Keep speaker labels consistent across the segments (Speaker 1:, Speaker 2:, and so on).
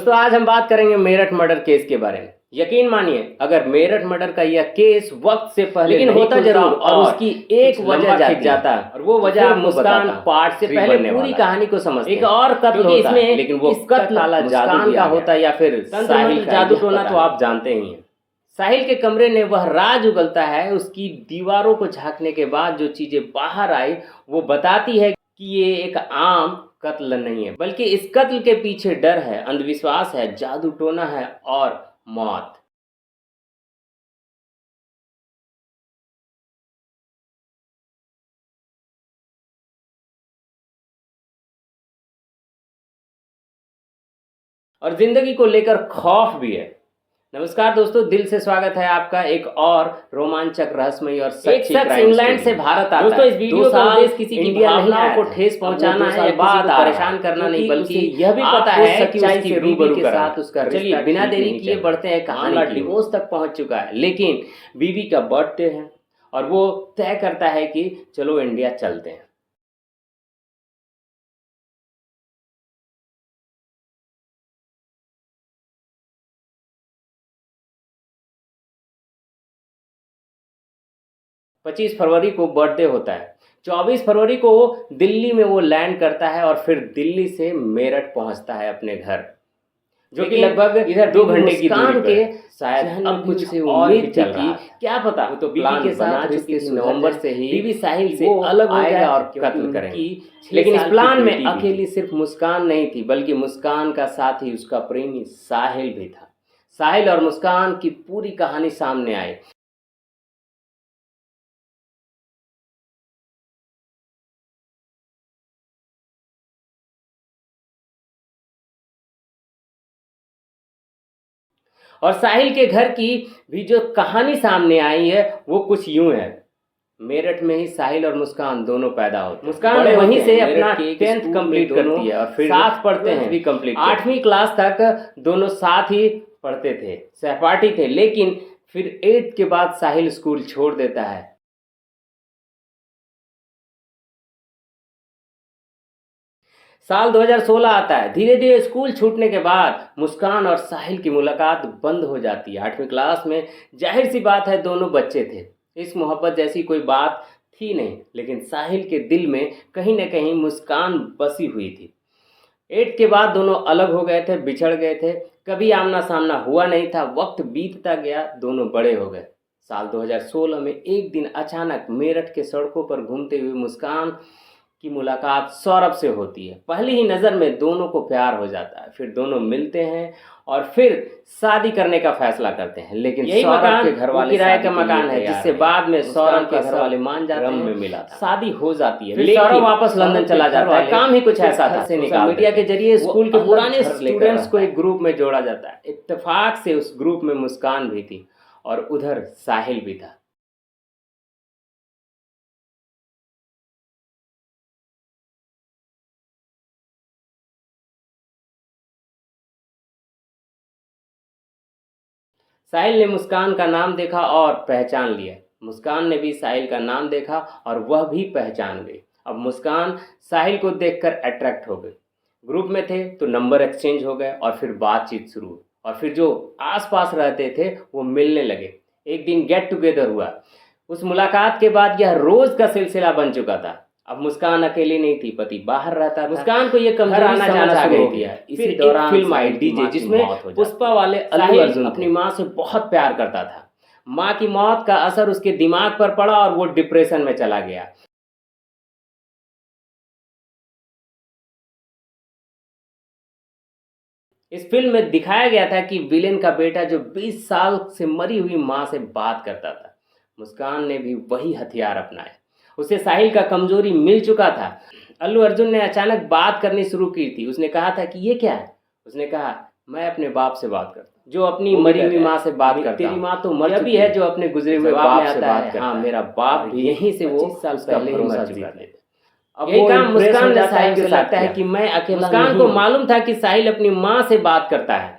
Speaker 1: दोस्तों आज हम बात करेंगे मेरठ मर्डर केस के बारे में। यकीन मानिए अगर मेरठ मर्डर का यह केस वक्त से पहले लेकिन होता जरूर और उसकी एक वजह खिंच जाता और वो वजह मुस्कान पार्ट से पहले पूरी कहानी को समझते। एक और कत्ल होता इसमें लेकिन वो इस कत्ल मुस्कान का होता या फिर साहिल जादू टोना तो आप जानते ही हैं। साहिल के कमरे ने वह राज उगलता है। उसकी दीवारों को झांकने के बाद जो चीजें बाहर आई वो बताती है कि ये एक आम कत्ल नहीं है बल्कि इस कत्ल के पीछे डर है, अंधविश्वास है, जादू टोना है और मौत। और जिंदगी को लेकर खौफ भी है। नमस्कार दोस्तों, दिल से स्वागत है आपका एक और रोमांचक, रहस्यमयी और एक शख्स इंग्लैंड से भारत आता है। दोस्तों इस वीडियो का उद्देश्य किसी की भावनाओं को ठेस पहुंचाना है या किसी को परेशान करना नहीं, बल्कि यह भी पता है कि उसकी बीवी के साथ उसका रिश्ता। चलिए बिना देरी किए बढ़ते हैं कहानी। डिवोर्स तक पहुंच चुका है लेकिन बीवी का बर्थडे है और वो तय करता है कि चलो इंडिया चलते हैं। 25 फरवरी को बर्थडे होता है। 24 फरवरी को दिल्ली में वो लैंड करता है और फिर दिल्ली से मेरठ पहुंचता है अपने घर, जो कि लगभग इधर 2 घंटे की दूरी पे है। शायद अब कुछ से उम्मीद थी कि क्या पता वो तो बीवी के साथ चुकी थी, नवंबर से ही बीवी साहिल से अलग हो जाए और कत्ल करेगी। लेकिन इस प्लान में अकेली सिर्फ मुस्कान नहीं थी बल्कि मुस्कान का साथ ही उसका प्रेमी साहिल भी था। साहिल और मुस्कान की पूरी कहानी सामने आई। और साहिल के घर की भी जो कहानी सामने आई है वो कुछ यूं है। मेरठ में ही साहिल और मुस्कान दोनों पैदा होते हैं। मुस्कान वहीं से अपना 10th कंप्लीट करती है और फिर साथ पढ़ते हैं भी कंप्लीट। 8वीं क्लास तक दोनों साथ ही पढ़ते थे, सहपाठी थे। लेकिन फिर 8th के बाद साहिल स्कूल छोड़ देता है। साल 2016 आता है। धीरे धीरे स्कूल छूटने के बाद मुस्कान और साहिल की मुलाकात बंद हो जाती है। 8वीं क्लास में जाहिर सी बात है दोनों बच्चे थे, इस मोहब्बत जैसी कोई बात थी नहीं, लेकिन साहिल के दिल में कहीं न कहीं मुस्कान बसी हुई थी। 8 के बाद दोनों अलग हो गए थे, बिछड़ गए थे, कभी आमना सामना हुआ नहीं था। वक्त बीतता गया, दोनों बड़े हो गए। साल 2016 में एक दिन अचानक मेरठ के सड़कों पर घूमते हुए मुस्कान की मुलाकात सौरभ से होती है। पहली ही नज़र में दोनों को प्यार हो जाता है। फिर दोनों मिलते हैं और फिर शादी करने का फैसला करते हैं। लेकिन यही मकान के घर वाले किराए का मकान है जिससे बाद में सौरभ के घर वाले मान जाते हैं। में मिला था, शादी हो जाती है। फिर सौरभ वापस लंदन चला जाता है। काम ही कुछ ऐसा था। सोशल मीडिया के जरिए स्कूल के पुराने स्टूडेंट्स को एक ग्रुप में जोड़ा जाता है। इत्तेफाक से उस ग्रुप में मुस्कान भी थी और उधर साहिल भी था। साहिल ने मुस्कान का नाम देखा और पहचान लिया। मुस्कान ने भी साहिल का नाम देखा और वह भी पहचान गई। अब मुस्कान साहिल को देखकर अट्रैक्ट हो गई। ग्रुप में थे तो नंबर एक्सचेंज हो गए और फिर बातचीत शुरू हुई और फिर जो आसपास रहते थे वो मिलने लगे। एक दिन गेट टुगेदर हुआ। उस मुलाकात के बाद यह रोज का सिलसिला बन चुका था। अब मुस्कान अकेली नहीं थी, पति बाहर रहता था। मुस्कान को यह कमजोरी आना जाना शुरू हो गया। इसी दौरान फिल्म आई डीजे, जिसमें पुष्पा वाले अल्लू अर्जुन अपनी माँ से बहुत प्यार करता था। माँ की मौत का असर उसके दिमाग पर पड़ा और वो डिप्रेशन में चला गया। इस फिल्म में दिखाया गया था कि विलेन का बेटा जो 20 साल से मरी हुई माँ से बात करता था। मुस्कान ने भी वही हथियार अपनाया। उसे साहिल का कमजोरी मिल चुका था। अल्लू अर्जुन ने अचानक बात करनी शुरू की थी। उसने कहा था कि ये क्या है। उसने कहा मैं अपने बाप से बात करता हूँ, जो अपनी मरी हुई माँ से बात करता। तेरी माँ तो मर भी है जो अपने गुजरे हुए बाप से बात करता है। हाँ, मेरा बाप भी यहीं से वो 25 साल पहले ही मर चुका था। अब यही काम मुस्कान ने साहिल से लगता है कि मैं अकेला। मुस्कान को मालूम था कि साहिल अपनी माँ से बात करता है।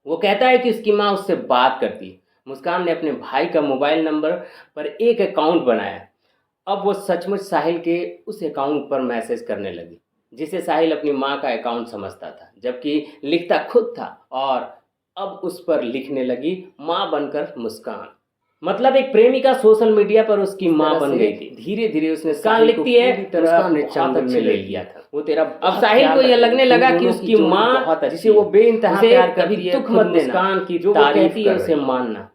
Speaker 1: वो कहता है कि उसकी माँ उससे बात करती है। मुस्कान ने अपने भाई का मोबाइल नंबर पर एक अकाउंट बनाया। अब वो सचमुच साहिल के उस अकाउंट पर मैसेज करने लगी, जिसे साहिल अपनी माँ का अकाउंट समझता था, जबकि लिखता खुद था। और अब उस पर लिखने लगी माँ बनकर मुस्कान। मतलब एक प्रेमिका सोशल मीडिया पर उसकी माँ बन गई थी। धीरे धीरे उसने मुस्कान लिखती है, मुस्कान ने चंगुल में ले लिया था। वो तेरा अब साहिल को यह लगने लगा कि उसकी माँ, जिसे वो बेइंतहा प्यार करती है, दुख मत देना, मुस्कान की जो वो कहती है उसे मानना।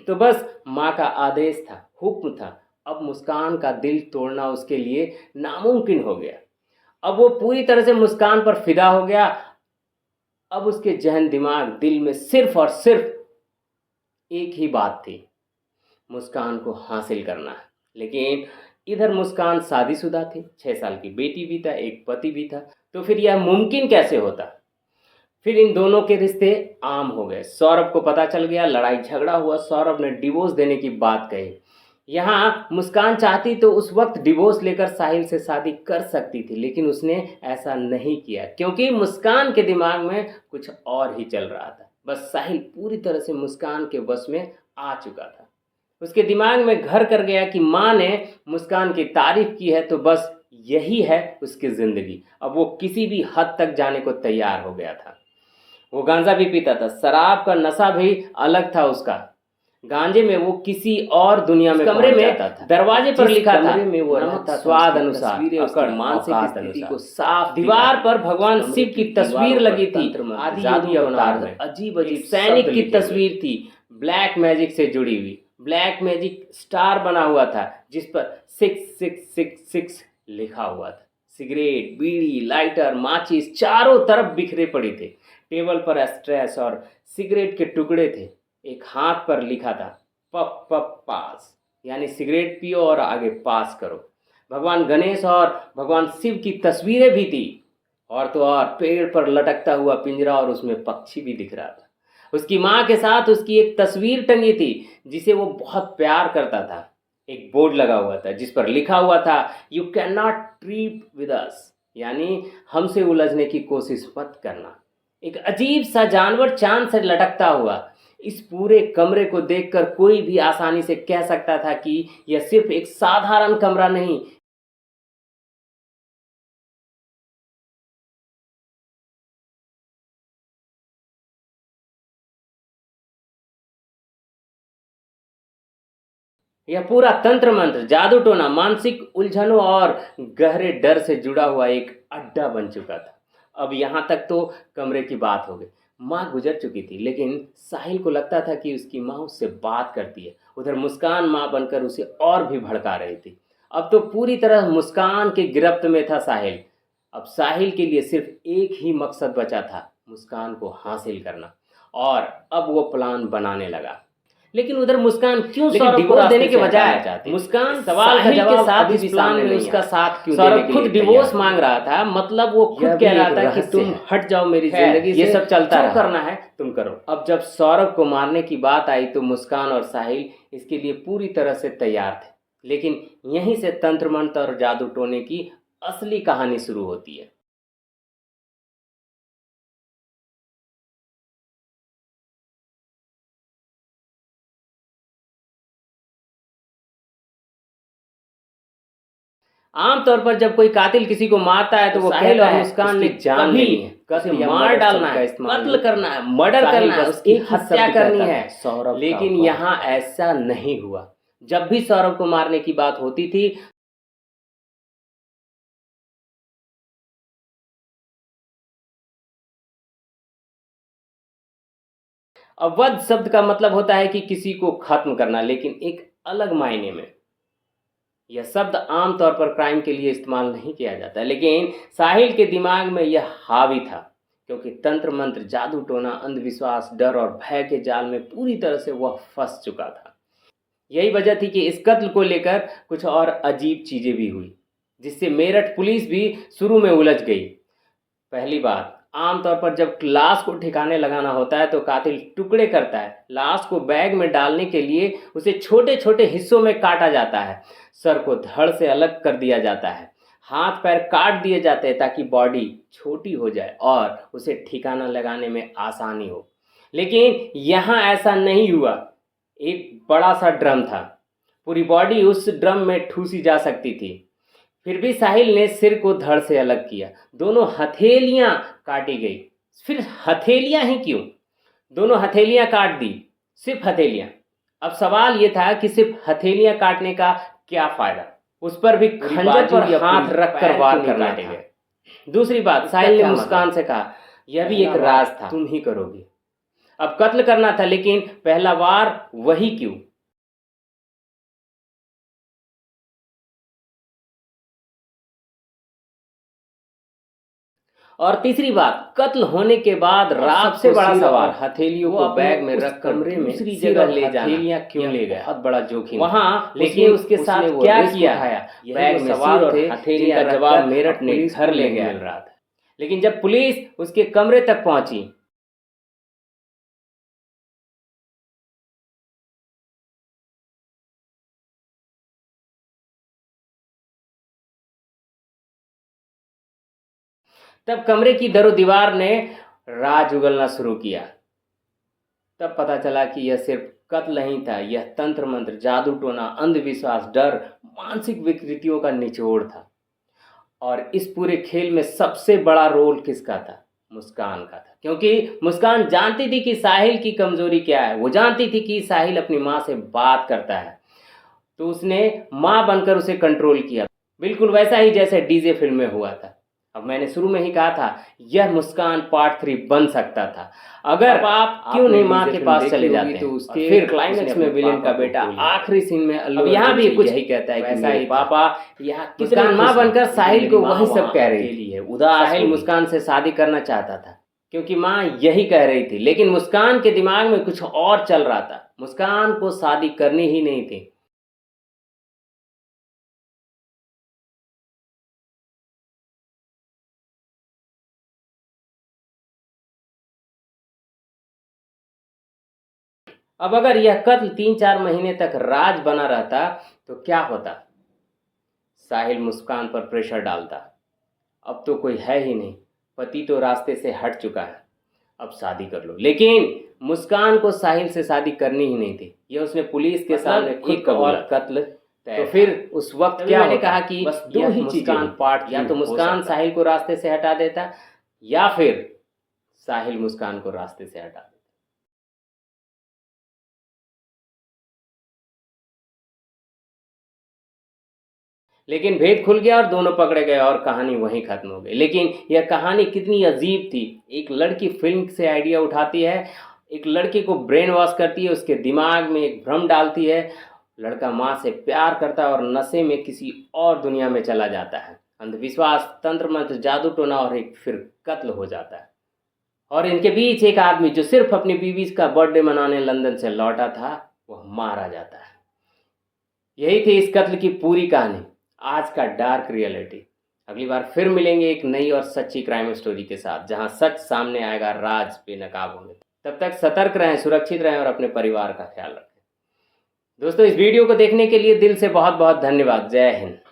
Speaker 1: तो बस माँ का आदेश था, हुक्म था। अब मुस्कान का दिल तोड़ना उसके लिए नामुमकिन हो गया। अब वो पूरी तरह से मुस्कान पर फिदा हो गया। अब उसके जहन दिमाग दिल में सिर्फ और सिर्फ एक ही बात थी, मुस्कान को हासिल करना है। लेकिन इधर मुस्कान शादीशुदा थी, 6 साल की बेटी भी था, एक पति भी था। तो फिर यह मुमकिन कैसे होता? फिर इन दोनों के रिश्ते आम हो गए। सौरभ को पता चल गया, लड़ाई झगड़ा हुआ, सौरभ ने डिवोर्स देने की बात कही। यहाँ मुस्कान चाहती तो उस वक्त डिवोर्स लेकर साहिल से शादी कर सकती थी, लेकिन उसने ऐसा नहीं किया, क्योंकि मुस्कान के दिमाग में कुछ और ही चल रहा था। बस साहिल पूरी तरह से मुस्कान के वश में आ चुका था। उसके दिमाग में घर कर गया कि माँ ने मुस्कान की तारीफ की है तो बस यही है उसकी ज़िंदगी। अब वो किसी भी हद तक जाने को तैयार हो गया था। वो गांजा भी पीता था, शराब का नशा भी अलग था उसका। गांजे में वो किसी और दुनिया में कमरे में जाता था। दरवाजे पर लिखा था, कमरे में वो रहता स्वाद अनुसार, अकड़ मानसिक स्थिति को साफ। दीवार पर भगवान शिव की तस्वीर लगी थी, आदि अवतार में। अजीब अजीब सैनिक की तस्वीर थी, ब्लैक मैजिक से जुड़ी हुई। ब्लैक मैजिक स्टार बना हुआ था, जिस पर 6666 लिखा हुआ था। सिगरेट, बीड़ी, लाइटर, माचिस चारों तरफ बिखरे पड़ी थे। टेबल पर स्ट्रेस और सिगरेट के टुकड़े थे। एक हाथ पर लिखा था पप पप पास, यानी सिगरेट पियो और आगे पास करो। भगवान गणेश और भगवान शिव की तस्वीरें भी थी। और तो और पेड़ पर लटकता हुआ पिंजरा, और उसमें पक्षी भी दिख रहा था। उसकी माँ के साथ उसकी एक तस्वीर टंगी थी, जिसे वो बहुत प्यार करता था। एक बोर्ड लगा हुआ था जिस पर लिखा हुआ था, you can not trip with us, यानी हमसे उलझने की कोशिश मत करना। एक अजीब सा जानवर चांद से लटकता हुआ। इस पूरे कमरे को देखकर कोई भी आसानी से कह सकता था कि यह सिर्फ एक साधारण कमरा नहीं, यह पूरा तंत्र मंत्र, जादू टोना, मानसिक उलझनों और गहरे डर से जुड़ा हुआ एक अड्डा बन चुका था। अब यहाँ तक तो कमरे की बात हो गई। माँ गुजर चुकी थी, लेकिन साहिल को लगता था कि उसकी माँ उससे बात करती है। उधर मुस्कान माँ बनकर उसे और भी भड़का रही थी। अब तो पूरी तरह मुस्कान के गिरफ्त में था साहिल। अब साहिल के लिए सिर्फ एक ही मकसद बचा था, मुस्कान को हासिल करना। और अब वो प्लान बनाने लगा। लेकिन उधर मुस्कान क्यों डिवोर्स देने के बजाय, मुस्कान सवाल का जवाब के साथ इस प्लान में उसका साथ क्यों देने के लिए खुद डिवोर्स मांग रहा था। मतलब वो खुद कह रहा था कि तुम हट जाओ मेरी जिंदगी से, ये सब चलता रहा, करना है तुम करो। अब जब सौरभ को मारने की बात आई तो मुस्कान और साहिल इसके लिए पूरी तरह से तैयार थे। लेकिन यहीं से तंत्र मंत्र और जादू टोने की असली कहानी शुरू होती है। आमतौर पर जब कोई कातिल किसी को मारता है तो वो साहिल और मुस्कान ने जान लेनी है, कभी मार डालना है, कत्ल करना है, मर्डर करना है, उसकी हत्या करनी है। लेकिन यहाँ ऐसा नहीं हुआ। जब भी सौरभ को मारने की बात होती थी, अब वध शब्द का मतलब होता है कि किसी को खत्म करना, लेकिन एक अलग मायने में। यह शब्द आमतौर पर क्राइम के लिए इस्तेमाल नहीं किया जाता, लेकिन साहिल के दिमाग में यह हावी था, क्योंकि तंत्र मंत्र, जादू टोना, अंधविश्वास, डर और भय के जाल में पूरी तरह से वह फंस चुका था। यही वजह थी कि इस कत्ल को लेकर कुछ और अजीब चीजें भी हुई, जिससे मेरठ पुलिस भी शुरू में उलझ गई। पहली बात, आमतौर पर जब लाश को ठिकाने लगाना होता है तो कातिल टुकड़े करता है। लाश को बैग में डालने के लिए उसे छोटे छोटे हिस्सों में काटा जाता है। सर को धड़ से अलग कर दिया जाता है, हाथ पैर काट दिए जाते हैं ताकि बॉडी छोटी हो जाए और उसे ठिकाना लगाने में आसानी हो। लेकिन यहाँ ऐसा नहीं हुआ। एक बड़ा सा ड्रम था, पूरी बॉडी उस ड्रम में ठूसी जा सकती थी। फिर भी साहिल ने सिर को धड़ से अलग किया। दोनों हथेलियां काटी गई। फिर हथेलियां ही क्यों? दोनों हथेलियां काट दी, सिर्फ हथेलियां। अब सवाल ये था कि सिर्फ हथेलियां काटने का क्या फायदा, उस पर भी खंजर पर हाथ रख कर वार करना था। दूसरी बात, साहिल ने मुस्कान से कहा, यह भी एक राज था, तुम ही करोगी। अब कत्ल करना था, लेकिन पहला वार वही क्यों? और तीसरी बात, कत्ल होने के बाद रात से बड़ा सवाल, हथेलियों को बैग में रख कमरे में दूसरी जगह ले जाना, हथेलियां क्यों ले गए? बहुत बड़ा जोखिम वहाँ, लेकिन उसके साथ क्या किया? बैग में सवाल थे, हथेलियां का जवाब मेरठ ने घर ले गया मिल रहा था। लेकिन जब पुलिस उसके कमरे तक पहुंची, तब कमरे की दरो दीवार ने राज उगलना शुरू किया। तब पता चला कि यह सिर्फ कत्ल नहीं था, यह तंत्र मंत्र, जादू टोना, अंधविश्वास, डर, मानसिक विकृतियों का निचोड़ था। और इस पूरे खेल में सबसे बड़ा रोल किसका था? मुस्कान का था, क्योंकि मुस्कान जानती थी कि साहिल की कमजोरी क्या है। वो जानती थी कि साहिल अपनी माँ से बात करता है, तो उसने माँ बनकर उसे कंट्रोल किया, बिल्कुल वैसा ही जैसे डीजे फिल्म में हुआ था। अब मैंने शुरू में ही कहा था, यह मुस्कान पार्ट 3 बन सकता था। अगर आप क्यों नहीं माँ के पास चले जाते हैं, तो उसके फिर क्लाइमेक्स में विलेन का बेटा आखिरी सीन में अब यहाँ भी कुछ यही कहता है कि मेरे पापा यहाँ मुस्कान माँ बनकर साहिल को वही सब कह रही है। उदास साहिल मुस्कान से शादी करना चाहता था क्योंकि माँ यही कह रही थी, लेकिन मुस्कान के दिमाग में कुछ और चल रहा था। मुस्कान को शादी करनी ही नहीं थी। अब अगर यह कत्ल 3-4 महीने तक राज बना रहता तो क्या होता? साहिल मुस्कान पर प्रेशर डालता, अब तो कोई है ही नहीं, पति तो रास्ते से हट चुका है, अब शादी कर लो। लेकिन मुस्कान को साहिल से शादी करनी ही नहीं थी। यह उसने पुलिस के सामने खुद और कत्ल। तो फिर उस वक्त क्या मैंने कहा कि बस दो ही मुस्कान पार्ट, या तो मुस्कान साहिल को रास्ते से हटा देता या फिर साहिल मुस्कान को रास्ते से हटा देता। लेकिन भेद खुल गया और दोनों पकड़े गए और कहानी वहीं खत्म हो गई। लेकिन यह कहानी कितनी अजीब थी। एक लड़की फिल्म से आइडिया उठाती है, एक लड़के को ब्रेन वॉश करती है, उसके दिमाग में एक भ्रम डालती है, लड़का माँ से प्यार करता है और नशे में किसी और दुनिया में चला जाता है। अंधविश्वास, तंत्र मंत्र, जादू टोना और एक फिर कत्ल हो जाता है। और इनके बीच एक आदमी जो सिर्फ अपनी बीवी का बर्थडे मनाने लंदन से लौटा था, वह मारा जाता है। यही थी इस कत्ल की पूरी कहानी, आज का डार्क रियलिटी। अगली बार फिर मिलेंगे एक नई और सच्ची क्राइम स्टोरी के साथ, जहां सच सामने आएगा, राज बेनकाब होंगे। तब तक सतर्क रहें, सुरक्षित रहें और अपने परिवार का ख्याल रखें। दोस्तों, इस वीडियो को देखने के लिए दिल से बहुत बहुत धन्यवाद। जय हिंद।